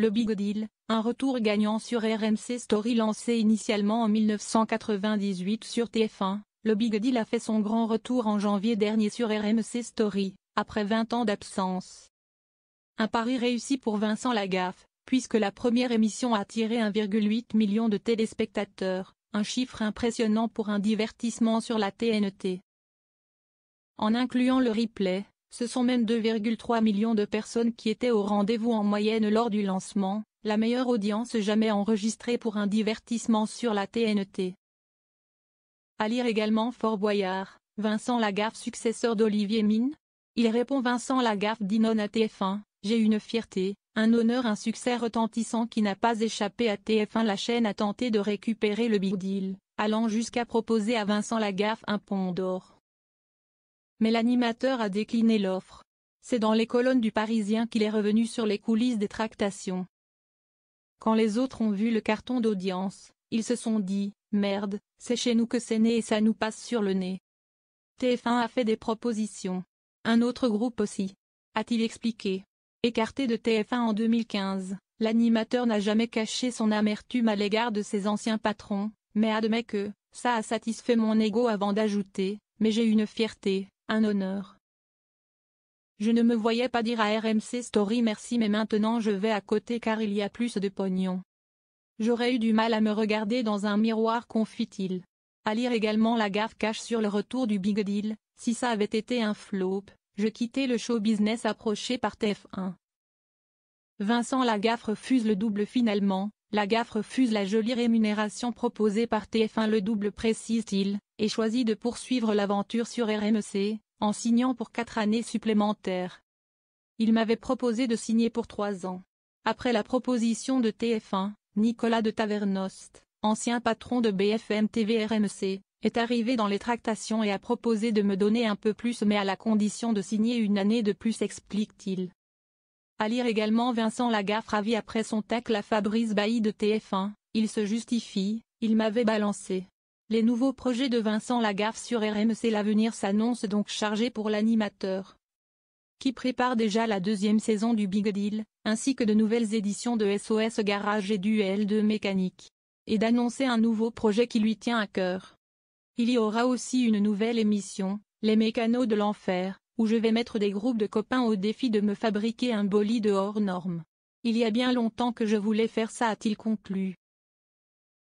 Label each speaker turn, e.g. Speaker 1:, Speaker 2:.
Speaker 1: le Big Deal, un retour gagnant sur RMC Story. Lancé initialement en 1998 sur TF1, le Big Deal a fait son grand retour en janvier dernier sur RMC Story, après 20 ans d'absence. Un pari réussi pour Vincent Lagaffe, puisque la première émission a attiré 1,8 million de téléspectateurs, un chiffre impressionnant pour un divertissement sur la TNT. En incluant le replay, ce sont même 2,3 millions de personnes qui étaient au rendez-vous en moyenne lors du lancement, la meilleure audience jamais enregistrée pour un divertissement sur la TNT. À lire également Fort Boyard, Vincent Lagaffe successeur d'Olivier Mine. Il répond. Vincent Lagaffe dit non à TF1, j'ai une fierté, un honneur, un succès retentissant qui n'a pas échappé à TF1. La chaîne a tenté de récupérer le Big Deal, allant jusqu'à proposer à Vincent Lagaffe un pont d'or. Mais l'animateur a décliné l'offre. C'est dans les colonnes du Parisien qu'il est revenu sur les coulisses des tractations. Quand les autres ont vu le carton d'audience, ils se sont dit « Merde, c'est chez nous que c'est né et ça nous passe sur le nez ». TF1 a fait des propositions. Un autre groupe aussi, a-t-il expliqué. Écarté de TF1 en 2015, l'animateur n'a jamais caché son amertume à l'égard de ses anciens patrons, mais admet que « ça a satisfait mon ego » avant d'ajouter « mais j'ai une fierté, un honneur. Je ne me voyais pas dire à RMC Story merci mais maintenant je vais à côté car il y a plus de pognon. J'aurais eu du mal à me regarder dans un miroir », confie-t-il. À lire également. Lagaffe cache sur le retour du Big Deal, si ça avait été un flop, je quittais le show business. Approché par TF1. Vincent Lagaffe refuse le double. Finalement, Lagaffe refuse la jolie rémunération proposée par TF1, le double précise-t-il, et choisit de poursuivre l'aventure sur RMC, en signant pour 4 années supplémentaires. Il m'avait proposé de signer pour 3 ans. Après la proposition de TF1, Nicolas de Tavernost, ancien patron de BFM TV RMC, est arrivé dans les tractations et a proposé de me donner un peu plus mais à la condition de signer 1 année de plus, explique-t-il. À lire également. Vincent Lagaffe ravi après son tacle à Fabrice Bailly de TF1, il se justifie, il m'avait balancé. Les nouveaux projets de Vincent Lagaffe sur RMC. L'avenir s'annonce donc chargé pour l'animateur, qui prépare déjà la 2e saison du Big Deal, ainsi que de nouvelles éditions de SOS Garage et Duel de mécanique, et d'annoncer un nouveau projet qui lui tient à cœur. Il y aura aussi une nouvelle émission, Les Mécanos de l'Enfer, où je vais mettre des groupes de copains au défi de me fabriquer un bolide hors norme. Il y a bien longtemps que je voulais faire ça, a-t-il conclu.